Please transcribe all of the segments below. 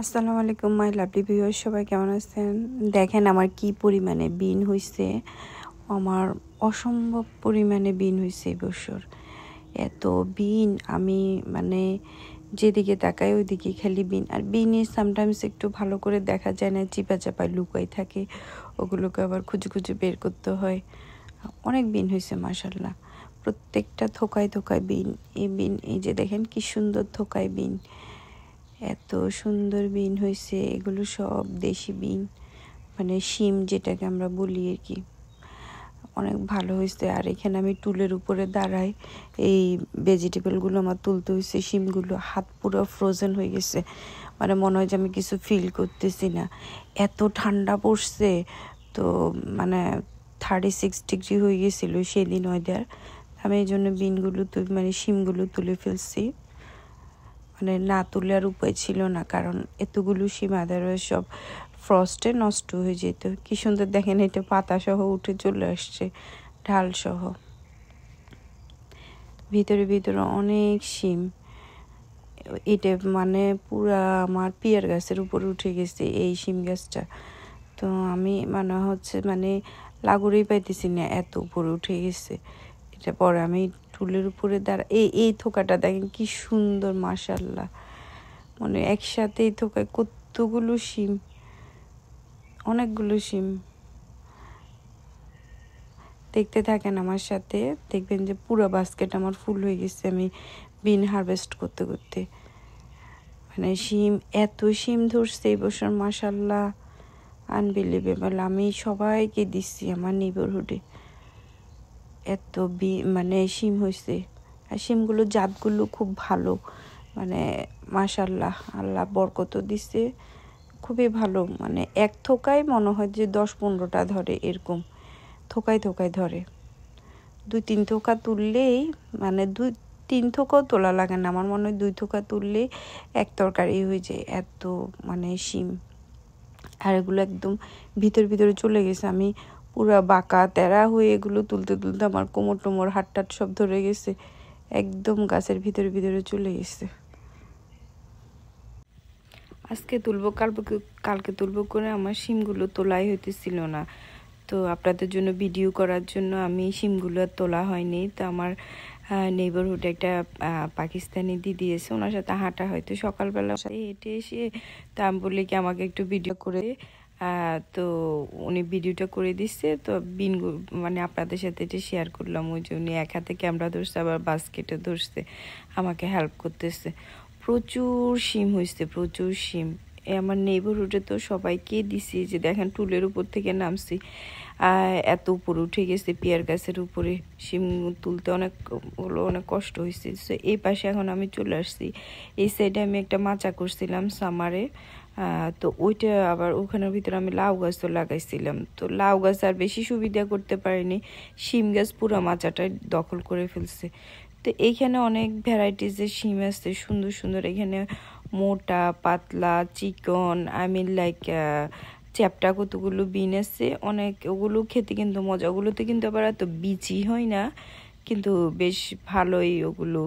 আসসালামু আলাইকুম my lovely viewer, সবাই কেমন আছেন? দেখেন আমার কি পরিমাণে বিন হইছে। আমার অসম্ভব পরিমাণে বিন হইছে এই বছর। এত বিন আমি যেদিকে তাকাই ওইদিকে খালি বিন। আর বিনে সামটাইমস একটু ভালো করে দেখা যায় না, চিপা চাপায় লুকাই থাকে, ওগুলোকে আবার খুঁজে খুঁজে বের করতে হয়। অনেক বিন হয়েছে মাশাআল্লাহ, প্রত্যেকটা থোকায় থোকায় বিন। এই যে দেখেন কি সুন্দর থোকায় বিন, এত সুন্দর বিন হয়েছে। এগুলো সব দেশি বিন, শিম যেটাকে আমরা বলি আর কি। অনেক ভালো হয়েছে। আর এখানে আমি টুলের উপরে দাঁড়াই, এই ভেজিটেবলগুলো আমার তুলতে হয়েছে। শিমগুলো হাত পুরো ফ্রোজেন হয়ে গেছে, মনে হয় যে আমি কিছু ফিল করতেছি না, এত ঠান্ডা পড়ছে। তো 36 ডিগ্রি হয়ে গেছিলো সেদিন ওয়েদার। আমি এই জন্য বিনগুলো শিমগুলো তুলে ফেলছি। না তুলে আর উপায় ছিল না, কারণ এতগুলো শিম আদারওয়াইজ সব ফ্রস্টে নষ্ট হয়ে যেত। কি সুন্দর দেখেন, এটা পাতা সহ উঠে চলে আসছে, ঢাল সহ। ভিতরে ভিতরে অনেক শিম। এটা পুরা আমার পিয়ার গাছের উপরে উঠে গেছে এই শিম গাছটা। তো আমি লাগুরেই পাইতেছি না, এত উপরে উঠে গেছে এটা। পরে আমি টুলের উপরে এই থোকাটা দেখেন কি সুন্দর মাশাআল্লাহ। একসাথে এই থোকায় কতগুলো শিম, অনেকগুলো শিম। দেখতে থাকেন আমার সাথে, দেখবেন যে পুরো বাস্কেট আমার ফুল হয়ে গেছে আমি বিন হারভেস্ট করতে করতে। শিম, এত শিম ধরছে এই বছর মাশাআল্লাহ, আনবিলিভেবল। আমি সবাইকে দিচ্ছি আমার নেইবারহুডে, এত শিম হয়েছে। আর শিমগুলো জাতগুলো খুব ভালো, মাশাআল্লাহ, আল্লাহ বরকত দিচ্ছে, খুবই ভালো। এক থোকায় মনে হয় যে 10-15টা ধরে, এরকম থোকায় থোকায় ধরে। 2-3 থোকা তুললেই 2-3 থোকাও তোলা লাগে না, আমার মনে হয় 2 থোকা তুললেই এক তরকারি হয়ে যায়, এত শিম। আর এগুলো একদম ভিতরে চলে গেছে। আমি পুরা বাঁকা তেরা হয়ে এগুলো তুলতে তুলতে আমার কোমর টোমর হাত টাট সব ধরে গেছে, একদম গাছের ভিতরে চলে গেছে। আজকে তুলবো কালকে তুলবো করে আমার শিমগুলো তোলাই হইতেছিল না। তো আপনাদের জন্য ভিডিও করার জন্য আমি শিমগুলো তোলা হয়নি। তো আমার নেইবারহুডে একটা পাকিস্তানি দিদি এসে, ওনার সাথে হাঁটা হয়তো সকালবেলা হেঁটে এসে, তা আমি বলি কি আমাকে একটু ভিডিও করে, তো উনি ভিডিওটা করে দিচ্ছে। তো বিনগুলো আপনাদের সাথে এটা শেয়ার করলাম। ওই যে উনি এক হাতে ক্যামেরা ধরছে, আবার বাস্কেটে ধরছে, আমাকে হেল্প করতেছে। প্রচুর শিম হয়েছে, প্রচুর শিম। আমার নেইবারহুডে তো সবাইকে দিছি। যে দেখেন টুলের উপর থেকে নামছি, এত উপরে উঠে গেছে পিয়ার গাছের উপরে। শিম তুলতে অনেক কষ্ট হয়েছে। সো এই পাশে এখন আমি চলে আসছি। এই সাইডে আমি একটা মাচা করছিলাম সামারে, তো ওইটা আবার ওখানের ভিতরে আমি লাউ গাছ তো লাগাইছিলাম। তো লাউ গাছ আর বেশি সুবিধা করতে পারিনি, শিম গাছ পুরো মাচাটাই দখল করে ফেলছে। তো এইখানে অনেক ভ্যারাইটিসের শিম আছে, সুন্দর সুন্দর। এখানে মোটা, পাতলা, চিকন, চ্যাপটা কতগুলো বিন আছে অনেক। ওগুলো খেতে কিন্তু মজা, ওগুলোতে কিন্তু আবার এত বিচি হয় না, কিন্তু বেশ ভালোই ওগুলো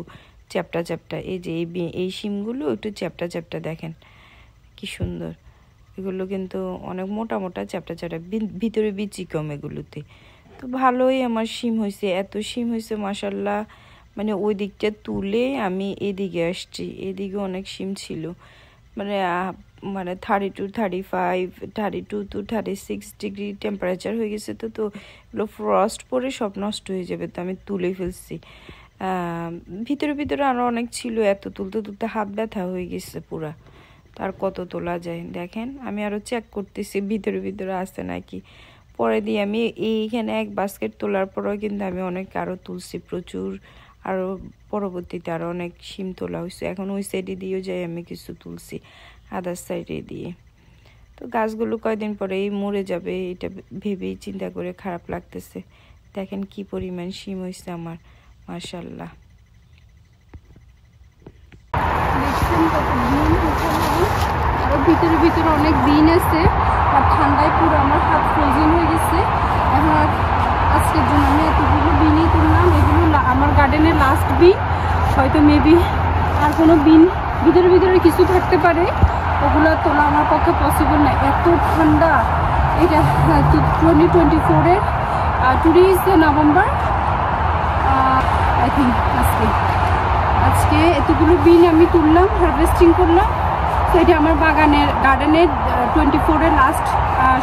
চ্যাপটা চ্যাপটা। এই যে এই শিমগুলো একটু চ্যাপটা চ্যাপটা, দেখেন কি সুন্দর। এগুলো কিন্তু অনেক মোটা মোটা চ্যাপটা চ্যাপটা, ভিতরে বিচি কম এগুলোতে। তো ভালোই আমার শিম হয়েছে, এত শিম হয়েছে মাশাআল্লাহ। ওই দিকটা তুলে আমি এদিকে আসছি, এদিকে অনেক শিম ছিল। 32, 35, 32 to 36 ডিগ্রি টেম্পারেচার হয়ে গেছে। তো এগুলো ফ্রস্ট পরে সব নষ্ট হয়ে যাবে, তো আমি তুলে ফেলছি। ভিতরে আরও অনেক ছিল, এত তুলতে তুলতে হাত ব্যথা হয়ে গেছে পুরা। তার কত তোলা যায় দেখেন। আমি আরও চেক করতেছি ভিতরে আসছে নাকি। পরে দিয়ে আমি এইখানে এক বাস্কেট তোলার পরেও কিন্তু আমি অনেক আরও তুলছি, প্রচুর। আরও পরবর্তীতে আরও অনেক শিম তোলা হয়েছে। এখন ওই সাইডে দিয়েও যাই আমি কিছু তুলছি, আদার সাইডে দিয়ে। তো গাছগুলো কয়দিন পরেই মরে যাবে, এটা ভেবেই চিন্তা করে খারাপ লাগতেছে। দেখেন কি পরিমাণ শিম হয়েছে আমার, মাশাআল্লাহ। আরো ভিতরে অনেক বিন আছে, আর ঠান্ডায় পুরো আমার হাত ফ্রোজেন হয়ে গেছে। এখন আজকের জন্য আমি এতগুলো বিনই তুললাম। এগুলো আমার গার্ডেনের লাস্ট বিন, হয়তো মেবি আর কোনো বিন ভিতরে কিছু থাকতে পারে। ওগুলো তোলা আমার পক্ষে পসিবল না, এত ঠান্ডা। এটা 2024-এর today is November I think. আজকে এতগুলো বিন আমি তুললাম, হারভেস্টিং করলাম। তো এটা আমার গার্ডেনের 24-এর লাস্ট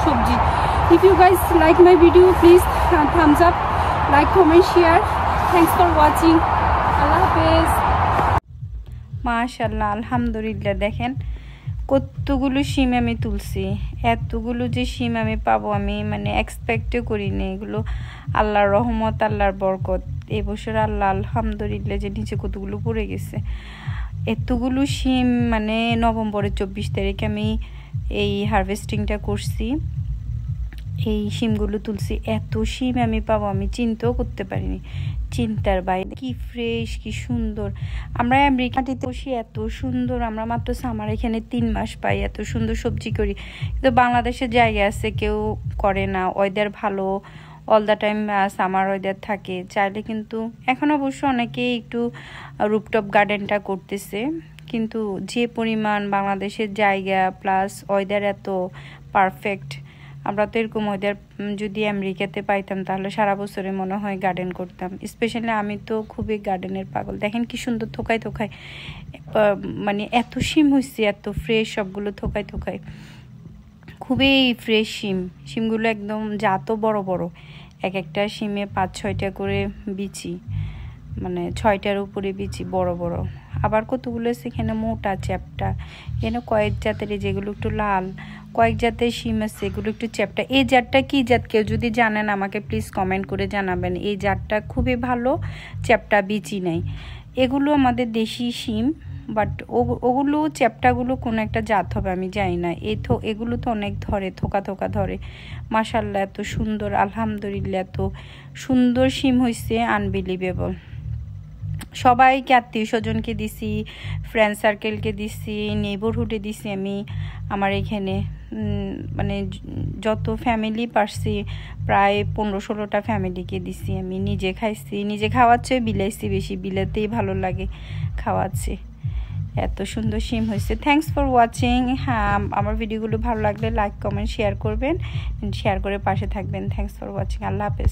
সবজি। If you guys like my video please thumbs up, like, comment, share. Thanks for watching. আল্লাহ হাফেজ। মাশাআল্লাহ, আলহামদুলিল্লাহ। দেখেন কতগুলো শিম আমি তুলছি। এতগুলো যে শিম আমি পাবো আমি মানে এক্সপেক্টও করিনি। এগুলো আল্লাহর রহমত, আল্লাহর বরকত। এবছর আল্লাহ আলহামদুলিল্লাহ যে নিচে কতগুলো পড়ে গেছে। এতগুলো শিম মানে নভেম্বরের 24 তারিখে আমি এই হারভেস্টিংটা করছি, এই শিমগুলো তুলছি। এত শিম আমি পাবো আমি চিন্তাও করতে পারিনি, চিন্তার বাইরে। কি ফ্রেশ, কি সুন্দর। আমরা আমেরিকাতে বসি, এত সুন্দর। আমরা মাত্র সামার এখানে 3 মাস পাই, এত সুন্দর সবজি করি। কিন্তু বাংলাদেশের জায়গা আছে কেউ করে না, ওয়েদার ভালো, all the time summer weather থাকে চাইলে। কিন্তু এখন অবশ্য অনেকেই একটু রুফটপ গার্ডেনটা করতেছে, কিন্তু যে পরিমাণ বাংলাদেশের জায়গা প্লাস ওয়েদার এত পারফেক্ট, আমরা তো এরকম ওয়েদার যদি আমেরিকাতে পাইতাম তাহলে সারা বছরে মনে হয় গার্ডেন করতাম। স্পেশালি আমি তো খুবই গার্ডেনের পাগল। দেখেন কি সুন্দর থোকায় থোকায় মানে এত শিম হয়েছে, এত ফ্রেশ সবগুলো থোকায় থোকায়, খুবই ফ্রেশ শিমগুলো একদম জাতও বড় বড়। এক একটা শিমে 5-6টা করে বিচি, মানে 6টার উপরে বিচি বড় বড়। আবার কতগুলো সেখানে মোটা চ্যাপটা। এখানে কয়েক জাতের, যেগুলো একটু লাল, কয়েক জাতের শিম আছে এগুলো একটু চ্যাপটা। এই জাতটা কি জাত কেউ যদি জানেন আমাকে প্লিজ কমেন্ট করে জানাবেন। এই জাতটা খুবই ভালো, চ্যাপটা বিচি নেই। এগুলো আমাদের দেশি শিম, বাট ওগুলো চ্যাপটাগুলো কোন একটা জাত হবে আমি জানি না। এগুলো তো অনেক ধরে, থোকা থোকা ধরে। মাশাআল্লাহ এত সুন্দর, আলহামদুলিল্লাহ এত সুন্দর শিম হয়েছে, আনবিলিভেবল। সবাইকে, আত্মীয় স্বজনকে দিছি, ফ্রেন্ড সার্কেলকে দিছি, নেইবারহুডে দিছি। আমি আমার এখানে মানে যত ফ্যামিলি পারছি প্রায় 15-16টা ফ্যামিলিকে দিছি। আমি নিজে খাইছি, নিজে খাওয়াচ্ছে, বিলাইছি বেশি, বিলাতেই ভালো লাগে, খাওয়াচ্ছি। এত সুন্দর শিম হয়েছে। Thanks for watching. হ্যাঁ, আমার ভিডিওগুলো ভালো লাগলে লাইক, কমেন্ট, শেয়ার করবেন, শেয়ার করে পাশে থাকবেন। Thanks for watching. আল্লাহ হাফেজ।